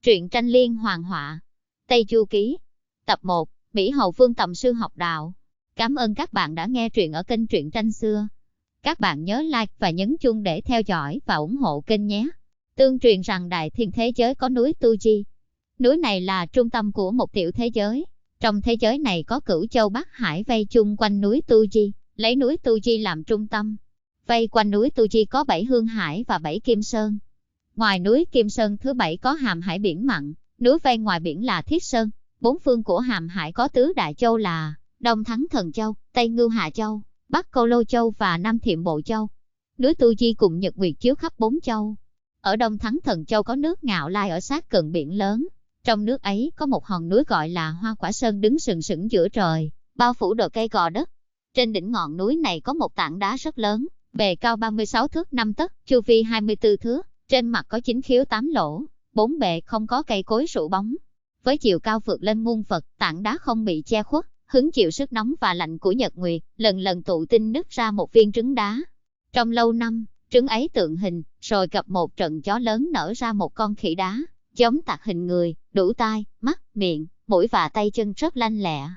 Truyện tranh liên hoàn họa. Tây Chu Ký. Tập 1. Mỹ Hầu Vương Tầm Sư học đạo. Cảm ơn các bạn đã nghe truyện ở kênh Truyện tranh xưa. Các bạn nhớ like và nhấn chuông để theo dõi và ủng hộ kênh nhé. Tương truyền rằng đại thiên thế giới có núi Tu Di. Núi này là trung tâm của một tiểu thế giới. Trong thế giới này có cửu châu Bắc Hải vây chung quanh núi Tu Di, lấy núi Tu Di làm trung tâm. Vây quanh núi Tu Di có 7 hương hải và 7 kim sơn. Ngoài núi Kim Sơn thứ 7 có hàm hải biển mặn, núi vây ngoài biển là Thiết Sơn. Bốn phương của hàm hải có tứ đại châu là Đông Thắng Thần Châu, Tây Ngưu Hạ Châu, Bắc Câu Lô Châu và Nam Thiểm Bộ Châu. Núi Tu Di cùng nhật nguyệt chiếu khắp 4 châu. Ở Đông Thắng Thần Châu có nước Ngạo Lai ở sát cận biển lớn. Trong nước ấy có một hòn núi gọi là Hoa Quả Sơn đứng sừng sững giữa trời, bao phủ đồi cây gò đất. Trên đỉnh ngọn núi này có một tảng đá rất lớn, bề cao 36 thước 5 tấc, chu vi 24 thước. Trên mặt có 9 khiếu 8 lỗ, 4 bề không có cây cối rụ bóng. Với chiều cao vượt lên muôn Phật, tảng đá không bị che khuất, hứng chịu sức nóng và lạnh của nhật nguyệt, lần lần tụ tinh nứt ra một viên trứng đá. Trong lâu năm, trứng ấy tượng hình, rồi gặp một trận gió lớn nở ra một con khỉ đá, giống tạc hình người, đủ tai, mắt, miệng, mũi và tay chân rất lanh lẹ.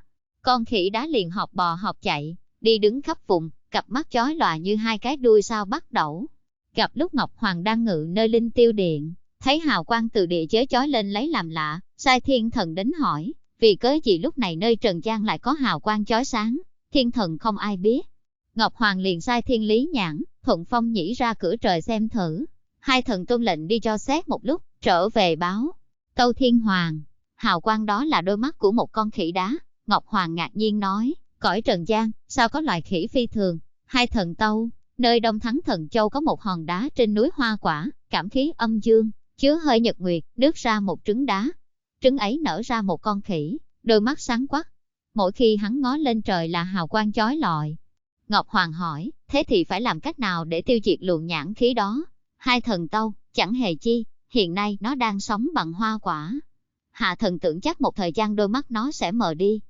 Con khỉ đá liền họp bò họp chạy, đi đứng khắp vùng, cặp mắt chói lòa như hai cái đuôi sao bắt đẩu. Gặp lúc Ngọc Hoàng đang ngự nơi linh tiêu điện, thấy hào quang từ địa giới chói lên lấy làm lạ, sai thiên thần đến hỏi, vì cớ gì lúc này nơi trần gian lại có hào quang chói sáng. Thiên thần không ai biết. Ngọc Hoàng liền sai Thiên Lý Nhãn, Thuận Phong Nhĩ ra cửa trời xem thử. Hai thần tuân lệnh đi cho xét một lúc, trở về báo Tâu Thiên Hoàng, hào quang đó là đôi mắt của một con khỉ đá. Ngọc Hoàng ngạc nhiên nói, cõi trần gian sao có loài khỉ phi thường. Hai thần tâu, nơi Đông Thắng Thần Châu có một hòn đá trên núi Hoa Quả, cảm khí âm dương, chứa hơi nhật nguyệt, nước ra một trứng đá. Trứng ấy nở ra một con khỉ, đôi mắt sáng quắc. Mỗi khi hắn ngó lên trời là hào quang chói lọi. Ngọc Hoàng hỏi, thế thì phải làm cách nào để tiêu diệt luồng nhãn khí đó? Hai thần tâu, chẳng hề chi, hiện nay nó đang sống bằng hoa quả. Hạ thần tưởng chắc một thời gian đôi mắt nó sẽ mờ đi.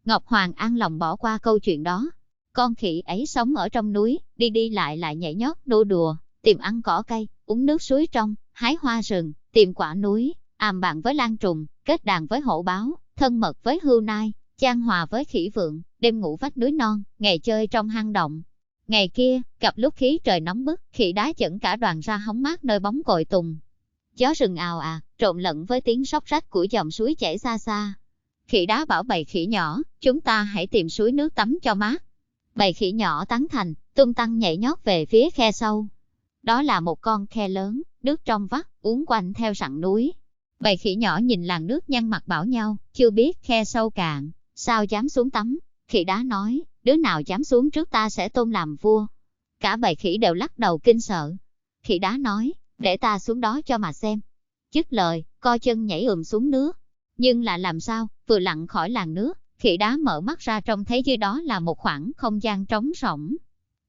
Ngọc Hoàng an lòng bỏ qua câu chuyện đó. Con khỉ ấy sống ở trong núi, đi đi lại nhảy nhót nô đùa, tìm ăn cỏ cây, uống nước suối trong, hái hoa rừng, tìm quả núi, àm bạn với lan trùng, kết đàn với hổ báo, thân mật với hươu nai, chan hòa với khỉ vượng, đêm ngủ vách núi non, ngày chơi trong hang động. Ngày kia, gặp lúc khí trời nóng bức, khỉ đá dẫn cả đoàn ra hóng mát nơi bóng cội tùng. Gió rừng ào ạt, trộn lẫn với tiếng róc rách của dòng suối chảy xa xa. Khỉ đá bảo bầy khỉ nhỏ, chúng ta hãy tìm suối nước tắm cho mát. Bầy khỉ nhỏ tán thành, tung tăng nhảy nhót về phía khe sâu. Đó là một con khe lớn, nước trong vắt, uốn quanh theo sẵn núi. Bầy khỉ nhỏ nhìn làn nước nhăn mặt bảo nhau, chưa biết khe sâu cạn, sao dám xuống tắm. Khỉ đá nói, đứa nào dám xuống trước ta sẽ tôn làm vua. Cả bầy khỉ đều lắc đầu kinh sợ. Khỉ đá nói, để ta xuống đó cho mà xem. Dứt lời, co chân nhảy xuống nước. Nhưng là làm sao, vừa lặn khỏi làn nước, khỉ đá mở mắt ra trông thấy dưới đó là một khoảng không gian trống rỗng.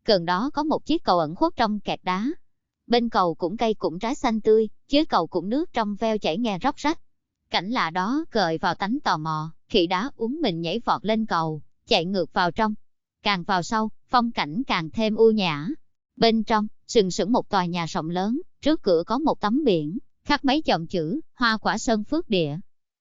Gần đó có một chiếc cầu ẩn khuất trong kẹt đá. Bên cầu cũng cây cũng trái xanh tươi, dưới cầu cũng nước trong veo chảy nghe róc rách. Cảnh lạ đó gợi vào tánh tò mò, khỉ đá uốn mình nhảy vọt lên cầu, chạy ngược vào trong. Càng vào sâu, phong cảnh càng thêm u nhã. Bên trong, sừng sững một tòa nhà rộng lớn, trước cửa có một tấm biển, khắc mấy dòng chữ, Hoa Quả Sơn Phước Địa,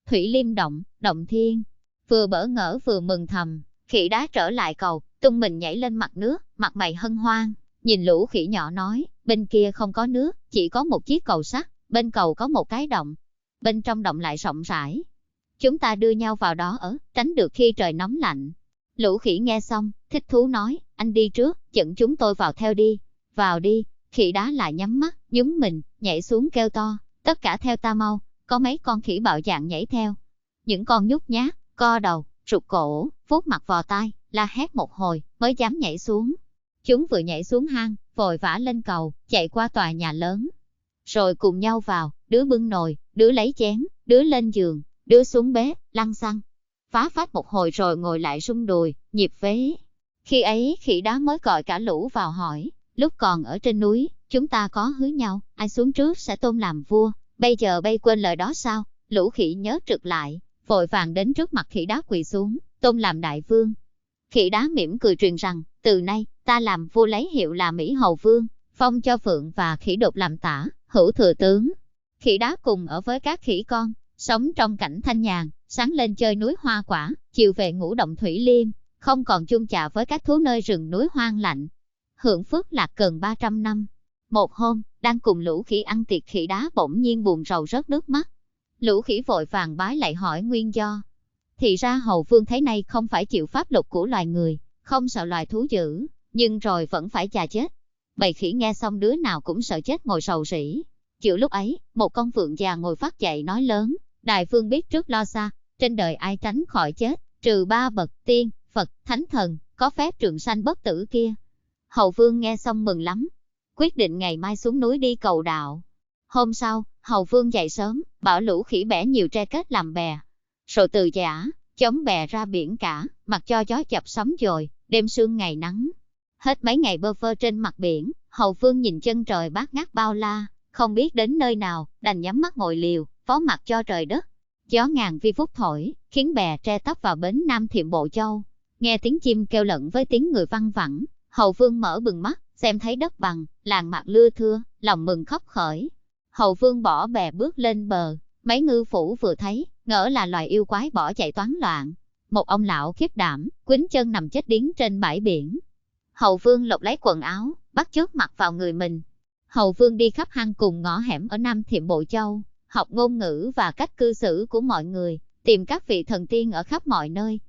Thủy Liêm Động, Động Thiên. Vừa bỡ ngỡ vừa mừng thầm, khỉ đá trở lại cầu, tung mình nhảy lên mặt nước, mặt mày hân hoan, nhìn lũ khỉ nhỏ nói, bên kia không có nước, chỉ có một chiếc cầu sắt, bên cầu có một cái động, bên trong động lại rộng rãi. Chúng ta đưa nhau vào đó ở, tránh được khi trời nóng lạnh. Lũ khỉ nghe xong, thích thú nói, anh đi trước, dẫn chúng tôi vào theo đi. Vào đi, khỉ đá lại nhắm mắt, nhúng mình, nhảy xuống kêu to, tất cả theo ta mau. Có mấy con khỉ bạo dạn nhảy theo. Những con nhút nhát, co đầu, rụt cổ, vuốt mặt vò tai, la hét một hồi, mới dám nhảy xuống. Chúng vừa nhảy xuống hang, vội vã lên cầu, chạy qua tòa nhà lớn. Rồi cùng nhau vào, đứa bưng nồi, đứa lấy chén, đứa lên giường, đứa xuống bếp, lăn xăng. Phá phách một hồi rồi ngồi lại rung đùi, nhịp vế. Khi ấy khỉ đá mới gọi cả lũ vào hỏi, lúc còn ở trên núi, chúng ta có hứa nhau, ai xuống trước sẽ tôn làm vua. Bây giờ bay quên lời đó sao? Lũ khỉ nhớ trực lại, vội vàng đến trước mặt khỉ đá quỳ xuống, tôn làm đại vương. Khỉ đá mỉm cười truyền rằng, từ nay, ta làm vua lấy hiệu là Mỹ Hầu Vương, phong cho Phượng và Khỉ Đột làm tả, hữu thừa tướng. Khỉ đá cùng ở với các khỉ con, sống trong cảnh thanh nhàn, sáng lên chơi núi hoa quả, chiều về ngủ động thủy liêm, không còn chung chạ với các thú nơi rừng núi hoang lạnh. Hưởng phước lạc gần 300 năm. Một hôm, đang cùng lũ khỉ ăn tiệc, khỉ đá bỗng nhiên buồn rầu rớt nước mắt. Lũ khỉ vội vàng bái lại hỏi nguyên do. Thì ra Hầu Vương thấy nay không phải chịu pháp luật của loài người, không sợ loài thú dữ, nhưng rồi vẫn phải chà chết. Bầy khỉ nghe xong đứa nào cũng sợ chết ngồi sầu rĩ. Chịu lúc ấy, một con vượn già ngồi phát dậy nói lớn, Đại Vương biết trước lo xa, trên đời ai tránh khỏi chết, trừ ba bậc tiên, Phật, Thánh Thần, có phép trường sanh bất tử kia. Hầu Vương nghe xong mừng lắm, quyết định ngày mai xuống núi đi cầu đạo. Hôm sau, Hầu Vương dậy sớm, bảo lũ khỉ bẻ nhiều tre kết làm bè. Rồi từ giã, chống bè ra biển cả, mặc cho gió chập sóng dồi, đêm sương ngày nắng. Hết mấy ngày bơ vơ trên mặt biển, Hầu Vương nhìn chân trời bát ngát bao la, không biết đến nơi nào, đành nhắm mắt ngồi liều, phó mặc cho trời đất. Gió ngàn vi phút thổi, khiến bè tre tấp vào bến Nam Thiệm Bộ Châu. Nghe tiếng chim kêu lẫn với tiếng người văng vẳng, Hầu Vương mở bừng mắt, xem thấy đất bằng, làng mạc lưa thưa, lòng mừng khóc khởi. Hầu Vương bỏ bè bước lên bờ, mấy ngư phủ vừa thấy, ngỡ là loài yêu quái bỏ chạy toán loạn. Một ông lão khiếp đảm, quýnh chân nằm chết điếng trên bãi biển. Hầu Vương lột lấy quần áo, bắt chước mặc vào người mình. Hầu Vương đi khắp hang cùng ngõ hẻm ở Nam Thiệm Bộ Châu, học ngôn ngữ và cách cư xử của mọi người, tìm các vị thần tiên ở khắp mọi nơi.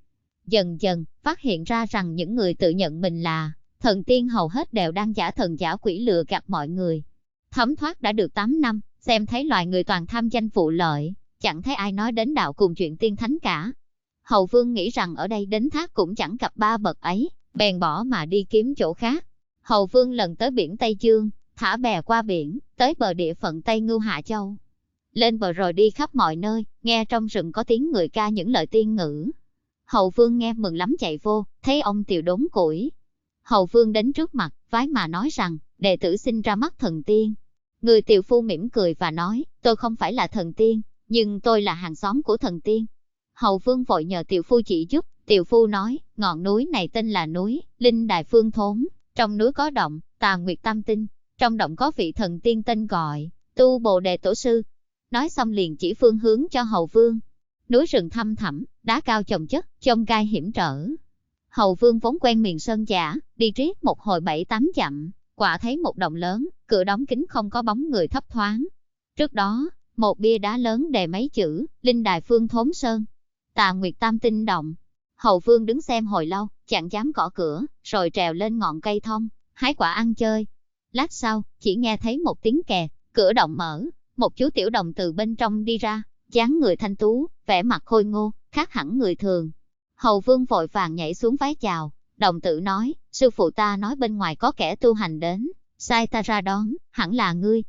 Dần dần, phát hiện ra rằng những người tự nhận mình là thần tiên hầu hết đều đang giả thần giả quỷ lừa gạt mọi người. Thấm thoát đã được 8 năm, xem thấy loài người toàn tham danh vụ lợi, chẳng thấy ai nói đến đạo cùng chuyện tiên thánh cả. Hầu Vương nghĩ rằng ở đây đến thác cũng chẳng cập ba bậc ấy, bèn bỏ mà đi kiếm chỗ khác. Hầu Vương lần tới biển Tây Dương, thả bè qua biển, tới bờ địa phận Tây Ngưu Hạ Châu. Lên bờ rồi đi khắp mọi nơi, nghe trong rừng có tiếng người ca những lời tiên ngữ. Hầu Vương nghe mừng lắm chạy vô, thấy ông tiều đốn củi. Hầu Vương đến trước mặt, vái mà nói rằng, đệ tử sinh ra mắt thần tiên. Người tiều phu mỉm cười và nói, tôi không phải là thần tiên, nhưng tôi là hàng xóm của thần tiên. Hầu Vương vội nhờ tiều phu chỉ giúp, tiều phu nói, ngọn núi này tên là núi Linh Đài Phương Thốn, trong núi có động, Tà Nguyệt Tam Tinh, trong động có vị thần tiên tên gọi, Tu Bồ Đề Tổ Sư. Nói xong liền chỉ phương hướng cho Hầu Vương. Núi rừng thăm thẳm, đá cao chồng chất, chông gai hiểm trở. Hầu Vương vốn quen miền sơn giả, đi riết một hồi 7-8 dặm, quả thấy một động lớn, cửa đóng kín không có bóng người thấp thoáng. Trước đó, một bia đá lớn đề mấy chữ, Linh Đài Phương Thốn Sơn, Tà Nguyệt Tam Tinh Động. Hầu Vương đứng xem hồi lâu, chẳng dám gõ cửa, rồi trèo lên ngọn cây thông, hái quả ăn chơi. Lát sau, chỉ nghe thấy một tiếng kẹt, cửa động mở, một chú tiểu đồng từ bên trong đi ra, dáng người thanh tú, vẻ mặt khôi ngô, khác hẳn người thường. Hầu Vương vội vàng nhảy xuống vái chào, đồng tử nói, sư phụ ta nói bên ngoài có kẻ tu hành đến, sai ta ra đón, hẳn là ngươi.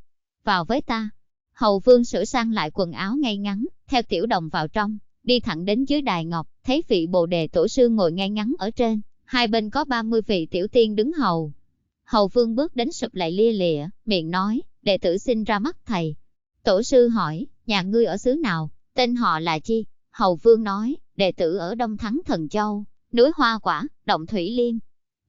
Vào với ta. Hầu Vương sửa sang lại quần áo ngay ngắn, theo tiểu đồng vào trong, đi thẳng đến dưới đài ngọc, thấy vị Bồ Đề Tổ Sư ngồi ngay ngắn ở trên, hai bên có 30 vị tiểu tiên đứng hầu. Hầu Vương bước đến sụp lại lia lịa, miệng nói, đệ tử xin ra mắt thầy. Tổ sư hỏi, nhà ngươi ở xứ nào, tên họ là chi? Hầu Vương nói, đệ tử ở Đông Thắng Thần Châu, núi Hoa Quả, động Thủy Liêm.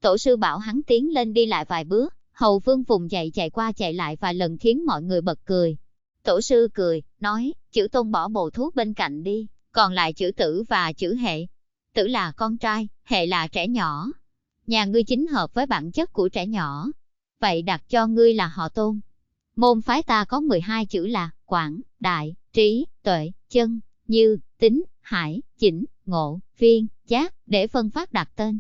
Tổ sư bảo hắn tiến lên đi lại vài bước, Hầu Vương vùng dậy chạy qua chạy lại vài lần khiến mọi người bật cười. Tổ sư cười, nói, chữ Tôn bỏ bồ thú bên cạnh đi, còn lại chữ Tử và chữ Hệ. Tử là con trai, Hệ là trẻ nhỏ. Nhà ngươi chính hợp với bản chất của trẻ nhỏ. Vậy đặt cho ngươi là họ Tôn. Môn phái ta có 12 chữ là Quảng, Đại, Trí, Tuệ, Chân, Như, Tính, Hải, Chỉnh, Ngộ, Viên, Giác, để phân phát đặt tên.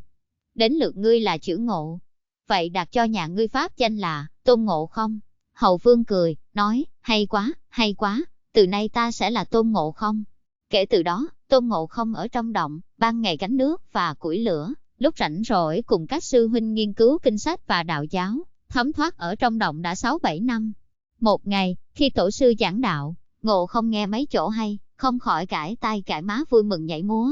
Đến lượt ngươi là chữ Ngộ. Vậy đặt cho nhà ngươi pháp danh là Tôn Ngộ Không. Hầu Vương cười, nói, hay quá, từ nay ta sẽ là Tôn Ngộ Không. Kể từ đó, Tôn Ngộ Không ở trong động, ban ngày gánh nước và củi lửa, lúc rảnh rỗi cùng các sư huynh nghiên cứu kinh sách và đạo giáo, thấm thoát ở trong động đã 6-7 năm. Một ngày, khi tổ sư giảng đạo, Ngộ Không nghe mấy chỗ hay, không khỏi cãi tay cãi má vui mừng nhảy múa.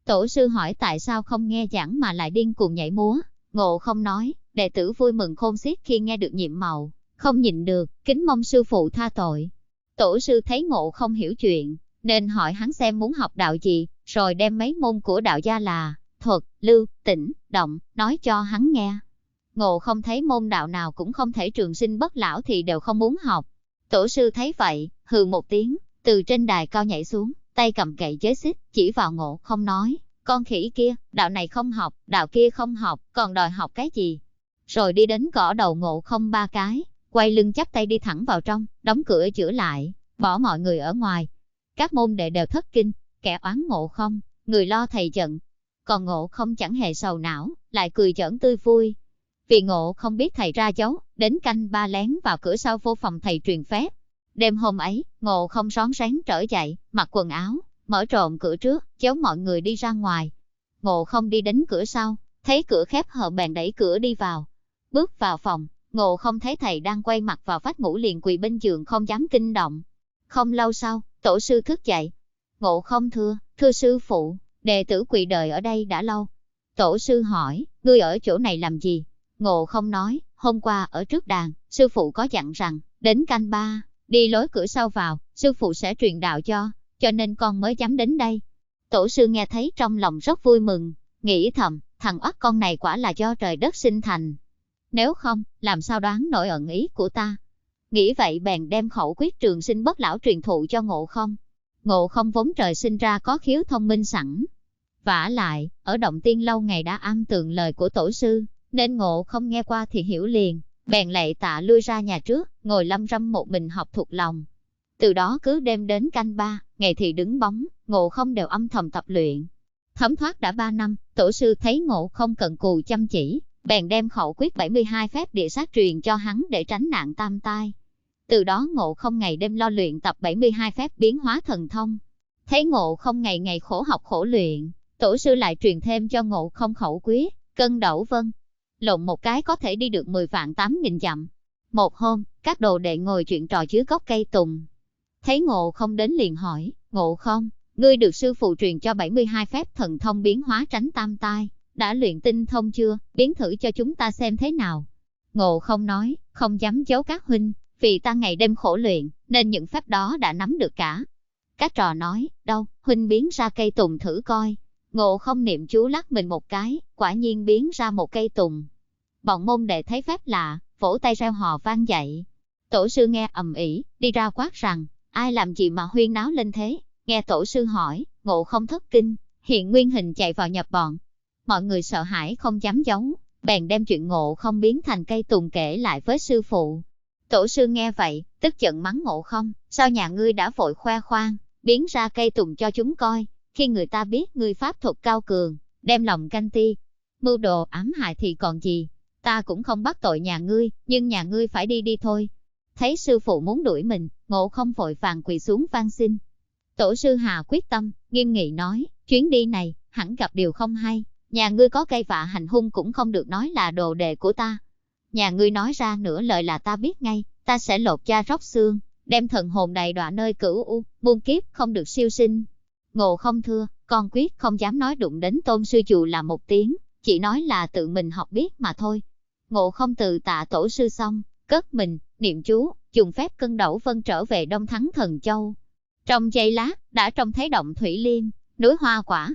Tổ sư hỏi tại sao không nghe giảng mà lại điên cuồng nhảy múa. Ngộ Không nói, đệ tử vui mừng khôn xiết khi nghe được nhiệm màu, không nhịn được, kính mong sư phụ tha tội. Tổ sư thấy Ngộ Không hiểu chuyện, nên hỏi hắn xem muốn học đạo gì, rồi đem mấy môn của đạo gia là Thuật, Lưu, Tĩnh, Động, nói cho hắn nghe. Ngộ Không thấy môn đạo nào cũng không thể trường sinh bất lão thì đều không muốn học. Tổ sư thấy vậy, hừ một tiếng, từ trên đài cao nhảy xuống, tay cầm gậy giới xích, chỉ vào Ngộ Không nói, con khỉ kia, đạo này không học, đạo kia không học, còn đòi học cái gì? Rồi đi đến gõ đầu Ngộ Không 3 cái, quay lưng chắp tay đi thẳng vào trong, đóng cửa chữa lại, bỏ mọi người ở ngoài. Các môn đệ đều thất kinh, kẻ oán Ngộ Không, người lo thầy giận. Còn Ngộ Không chẳng hề sầu não, lại cười giỡn tươi vui. Vì Ngộ Không biết thầy ra dấu, đến canh 3 lén vào cửa sau vô phòng thầy truyền phép. Đêm hôm ấy, Ngộ Không rón rén trở dậy, mặc quần áo, mở trộm cửa trước, giấu mọi người đi ra ngoài. Ngộ Không đi đến cửa sau, thấy cửa khép hờ bèn đẩy cửa đi vào. Bước vào phòng, Ngộ Không thấy thầy đang quay mặt vào vách ngủ liền quỳ bên giường không dám kinh động. Không lâu sau, tổ sư thức dậy. Ngộ Không thưa sư phụ, đệ tử quỳ đợi ở đây đã lâu. Tổ sư hỏi, ngươi ở chỗ này làm gì? Ngộ Không nói, hôm qua ở trước đàn, sư phụ có dặn rằng, đến canh 3, đi lối cửa sau vào, sư phụ sẽ truyền đạo cho nên con mới dám đến đây. Tổ sư nghe thấy trong lòng rất vui mừng, nghĩ thầm, thằng oắt con này quả là do trời đất sinh thành. Nếu không, làm sao đoán nổi ẩn ý của ta. Nghĩ vậy bèn đem khẩu quyết trường sinh bất lão truyền thụ cho Ngộ Không. Ngộ Không vốn trời sinh ra có khiếu thông minh sẵn. Vả lại, ở Động Tiên lâu ngày đã am tường lời của tổ sư, nên Ngộ Không nghe qua thì hiểu liền, bèn lạy tạ lui ra nhà trước, ngồi lâm râm một mình học thuộc lòng. Từ đó cứ đêm đến canh 3, ngày thì đứng bóng, Ngộ Không đều âm thầm tập luyện. Thấm thoát đã 3 năm, tổ sư thấy Ngộ Không cần cù chăm chỉ, bèn đem khẩu quyết 72 phép địa sát truyền cho hắn để tránh nạn tam tai. Từ đó Ngộ Không ngày đêm lo luyện tập 72 phép biến hóa thần thông. Thấy Ngộ Không ngày ngày khổ học khổ luyện, tổ sư lại truyền thêm cho Ngộ Không khẩu quyết, cân đẩu vân. Lộn một cái có thể đi được 10 vạn 8.000 dặm. Một hôm, các đồ đệ ngồi chuyện trò dưới gốc cây tùng. Thấy Ngộ Không đến liền hỏi, Ngộ Không, ngươi được sư phụ truyền cho 72 phép thần thông biến hóa tránh tam tai, đã luyện tinh thông chưa, biến thử cho chúng ta xem thế nào. Ngộ Không nói, không dám giấu các huynh, vì ta ngày đêm khổ luyện, nên những phép đó đã nắm được cả. Các trò nói, đâu, huynh biến ra cây tùng thử coi. Ngộ Không niệm chú lắc mình một cái, quả nhiên biến ra một cây tùng. Bọn môn đệ thấy phép lạ, vỗ tay reo hò vang dậy. Tổ sư nghe ầm ĩ, đi ra quát rằng, ai làm gì mà huyên náo lên thế? Nghe tổ sư hỏi, Ngộ Không thất kinh, hiện nguyên hình chạy vào nhập bọn. Mọi người sợ hãi không dám giấu, bèn đem chuyện Ngộ Không biến thành cây tùng kể lại với sư phụ. Tổ sư nghe vậy, tức giận mắng Ngộ Không, sao nhà ngươi đã vội khoe khoang, biến ra cây tùng cho chúng coi, khi người ta biết ngươi pháp thuật cao cường, đem lòng canh ti, mưu đồ ám hại thì còn gì, ta cũng không bắt tội nhà ngươi, nhưng nhà ngươi phải đi đi thôi. Thấy sư phụ muốn đuổi mình, Ngộ Không vội vàng quỳ xuống van xin. Tổ sư hà quyết tâm, nghiêm nghị nói, chuyến đi này, hẳn gặp điều không hay, nhà ngươi có cây vạ hành hung cũng không được nói là đồ đệ của ta. Nhà ngươi nói ra nửa lời là ta biết ngay, ta sẽ lột da róc xương, đem thần hồn đầy đọa nơi cửu u, muôn kiếp không được siêu sinh. Ngộ Không thưa, con quyết không dám nói đụng đến tôn sư dù là một tiếng, chỉ nói là tự mình học biết mà thôi. Ngộ Không từ tạ tổ sư xong, cất mình, niệm chú, dùng phép cân đẩu vân trở về Đông Thắng Thần Châu. Trong giây lát, đã trông thấy động Thủy Liêm, núi hoa quả.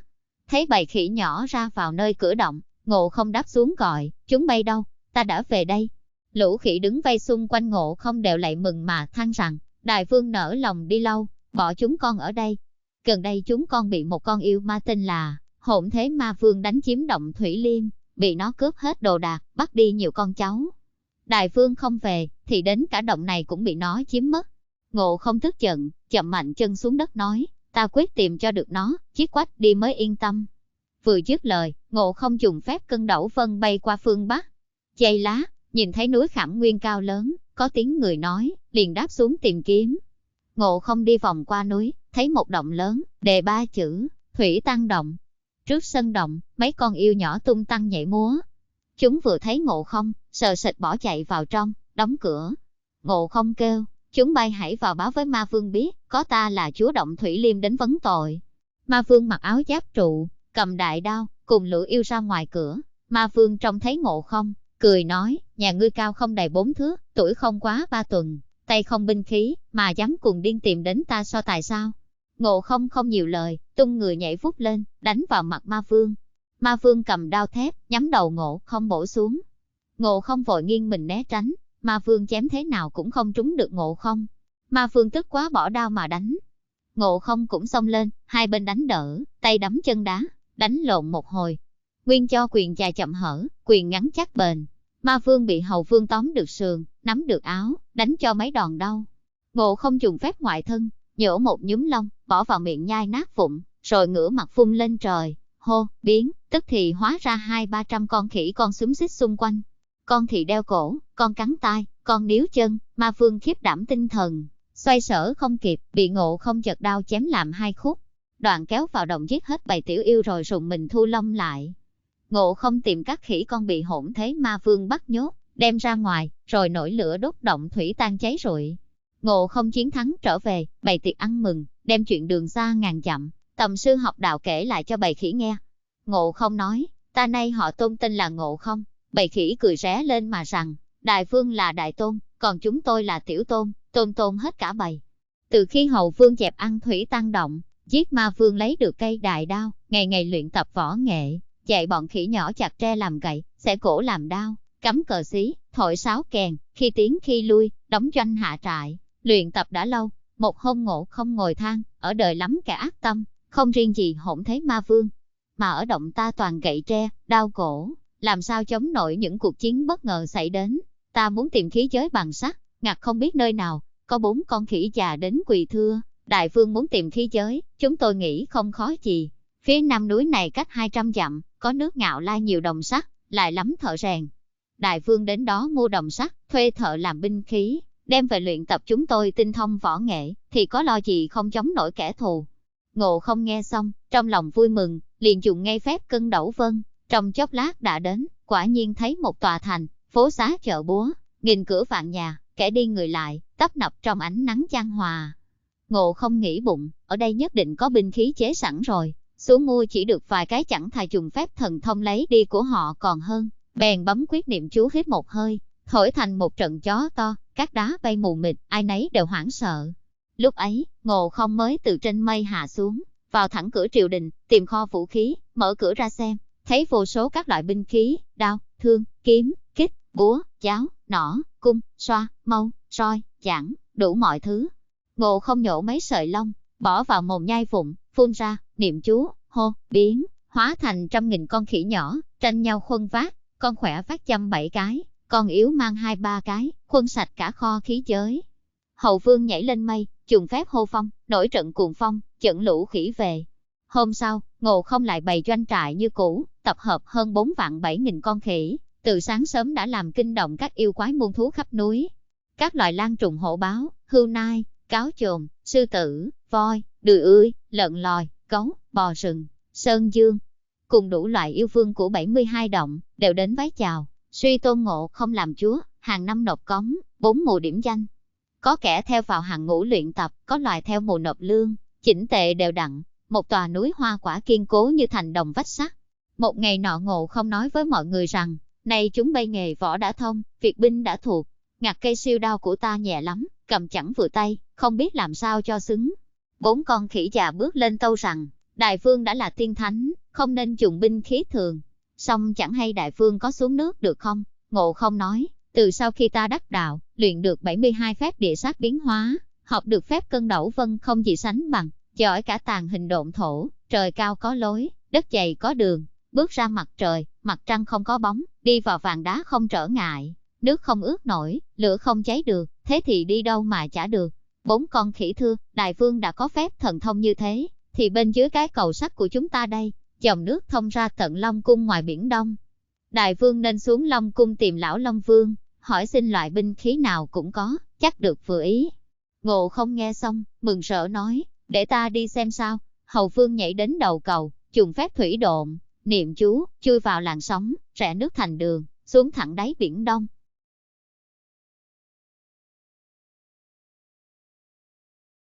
Thấy bầy khỉ nhỏ ra vào nơi cửa động, Ngộ Không đáp xuống gọi, chúng bay đâu, ta đã về đây. Lũ khỉ đứng vây xung quanh Ngộ Không đều lạy mừng mà than rằng, đại vương nỡ lòng đi lâu, bỏ chúng con ở đây. Gần đây chúng con bị một con yêu ma tên là Hỗn Thế Ma Vương đánh chiếm động Thủy Liêm, bị nó cướp hết đồ đạc, bắt đi nhiều con cháu. Đại vương không về, thì đến cả động này cũng bị nó chiếm mất. Ngộ Không tức giận, chậm mạnh chân xuống đất nói, ta quyết tìm cho được nó, chiết quách đi mới yên tâm. Vừa dứt lời, Ngộ Không dùng phép cân đẩu vân bay qua phương Bắc. Giây lát, nhìn thấy núi Khảm Nguyên cao lớn, có tiếng người nói, liền đáp xuống tìm kiếm. Ngộ Không đi vòng qua núi, thấy một động lớn, đề 3 chữ, Thủy Tăng Động. Trước sân động, mấy con yêu nhỏ tung tăng nhảy múa. Chúng vừa thấy Ngộ Không, sờ sệt bỏ chạy vào trong, đóng cửa. Ngộ Không kêu, chúng bay hãy vào báo với Ma Vương biết, có ta là chúa động Thủy Liêm đến vấn tội. Ma Vương mặc áo giáp trụ, cầm đại đao, cùng lũ yêu ra ngoài cửa. Ma Vương trông thấy Ngộ Không, cười nói, nhà ngươi cao không đầy 4 thước, tuổi không quá 3 tuần, tay không binh khí, mà dám cùng điên tìm đến ta so tài sao? Ngộ Không không nhiều lời, tung người nhảy vút lên, đánh vào mặt Ma Vương. Ma Vương cầm đao thép, nhắm đầu Ngộ Không bổ xuống. Ngộ Không vội nghiêng mình né tránh, Ma Vương chém thế nào cũng không trúng được Ngộ Không. Ma Phương tức quá bỏ đao mà đánh. Ngộ Không cũng xông lên, hai bên đánh đỡ, tay đấm chân đá, đánh lộn một hồi. Nguyên cho quyền dài chậm hở, quyền ngắn chắc bền. Ma Phương bị Hầu Phương tóm được sườn, nắm được áo, đánh cho mấy đòn đau. Ngộ Không dùng phép ngoại thân, nhổ một nhúm lông, bỏ vào miệng nhai nát vụn, rồi ngửa mặt phun lên trời, hô, biến, tức thì hóa ra 200-300 con khỉ con xúm xít xung quanh. Con thì đeo cổ, con cắn tai, con níu chân. Ma Phương khiếp đảm tinh thần, xoay sở không kịp, bị Ngộ Không giật đao chém làm hai khúc. Đoạn kéo vào đồng giết hết bầy tiểu yêu rồi rùng mình thu lông lại. Ngộ Không tìm các khỉ con bị hỗn thế Ma Phương bắt nhốt, đem ra ngoài, rồi nổi lửa đốt động thủy tan cháy rụi. Ngộ Không chiến thắng trở về, bày tiệc ăn mừng, đem chuyện đường xa ngàn dặm, Tầm sư học đạo kể lại cho bầy khỉ nghe. Ngộ Không nói, ta nay họ Tôn tên là Ngộ Không. Bầy khỉ cười ré lên mà rằng, Đại Vương là Đại Tôn, còn chúng tôi là Tiểu Tôn, Tôn hết cả bầy. Từ khi Hầu Vương dẹp ăn thủy tăng động, giết Ma Vương lấy được cây đại đao, ngày ngày luyện tập võ nghệ, dạy bọn khỉ nhỏ chặt tre làm gậy, xẻ cổ làm đao, cắm cờ xí, thổi sáo kèn, khi tiến khi lui, đóng doanh hạ trại. Luyện tập đã lâu, một hôm Ngộ Không ngồi than, ở đời lắm kẻ ác tâm, không riêng gì hỗn thế Ma Vương, mà ở động ta toàn gậy tre, đao cổ, làm sao chống nổi những cuộc chiến bất ngờ xảy đến. Ta muốn tìm khí giới bằng sắt, ngặt không biết nơi nào, có 4 con khỉ già đến quỳ thưa, Đại Vương muốn tìm khí giới, chúng tôi nghĩ không khó gì. Phía nam núi này cách 200 dặm, có nước Ngạo Lai nhiều đồng sắt, lại lắm thợ rèn. Đại Vương đến đó mua đồng sắt, thuê thợ làm binh khí, đem về luyện tập chúng tôi tinh thông võ nghệ, thì có lo gì không chống nổi kẻ thù. Ngộ Không nghe xong, trong lòng vui mừng, liền dùng ngay phép cân đẩu vân. Trong chốc lát đã đến, quả nhiên thấy một tòa thành, phố xá chợ búa, nghìn cửa vạn nhà, kẻ đi người lại, tấp nập trong ánh nắng chan hòa. Ngộ Không nghĩ bụng, ở đây nhất định có binh khí chế sẵn rồi, xuống mua chỉ được vài cái chẳng thà dùng phép thần thông lấy đi của họ còn hơn. Bèn bấm quyết niệm chú hít một hơi, thổi thành một trận gió to, các đá bay mù mịt, ai nấy đều hoảng sợ. Lúc ấy, Ngộ Không mới từ trên mây hạ xuống, vào thẳng cửa triều đình, tìm kho vũ khí, mở cửa ra xem, thấy vô số các loại binh khí, đao, thương, kiếm, kích, búa, giáo, nỏ, cung, xoa, mâu, roi, chảng, đủ mọi thứ. Ngộ Không nhổ mấy sợi lông, bỏ vào mồm nhai vụn, phun ra, niệm chú, hô, biến, hóa thành trăm nghìn con khỉ nhỏ, tranh nhau khuân vác, con khỏe vác chăm 7 cái, con yếu mang 2-3 cái, khuân sạch cả kho khí giới. Hầu Vương nhảy lên mây, dùng phép hô phong, nổi trận cuồng phong, dẫn lũ khỉ về. Hôm sau, Ngộ Không lại bày doanh trại như cũ, tập hợp hơn 4.700.000 con khỉ, từ sáng sớm đã làm kinh động các yêu quái muôn thú khắp núi. Các loài lang trùng hổ báo, hươu nai, cáo chồn, sư tử, voi, đười ươi, lợn lòi, gấu, bò rừng, sơn dương, cùng đủ loại yêu vương của 72 động, đều đến vái chào, suy tôn Ngộ Không làm chúa, hàng năm nộp cống, 4 mùa điểm danh. Có kẻ theo vào hàng ngũ luyện tập, có loài theo mùa nộp lương, chỉnh tề đều đặn, một tòa núi hoa quả kiên cố như thành đồng vách sắt. Một ngày nọ Ngộ Không nói với mọi người rằng, nay chúng bây nghề võ đã thông, việc binh đã thuộc, ngặt cây siêu đao của ta nhẹ lắm, cầm chẳng vừa tay, không biết làm sao cho xứng. 4 con khỉ già bước lên tâu rằng, Đại Vương đã là tiên thánh, không nên dùng binh khí thường. Song chẳng hay Đại Vương có xuống nước được không? Ngộ Không nói, từ sau khi ta đắc đạo, luyện được 72 phép địa sát biến hóa, học được phép cân đẩu vân không gì sánh bằng, giỏi cả tàn hình độn thổ, trời cao có lối, đất dày có đường, bước ra mặt trời, mặt trăng không có bóng, đi vào vàng đá không trở ngại, nước không ướt nổi, lửa không cháy được, thế thì đi đâu mà chả được. 4 con khỉ thưa, Đại Vương đã có phép thần thông như thế, thì bên dưới cái cầu sắt của chúng ta đây, dòng nước thông ra tận Long Cung ngoài biển Đông. Đại Vương nên xuống Long Cung tìm lão Long Vương, hỏi xin loại binh khí nào cũng có, chắc được vừa ý. Ngộ Không nghe xong, mừng rỡ nói, để ta đi xem sao. Hầu Vương nhảy đến đầu cầu, dùng phép thủy độn, niệm chú, chui vào làn sóng, rẽ nước thành đường, xuống thẳng đáy biển Đông.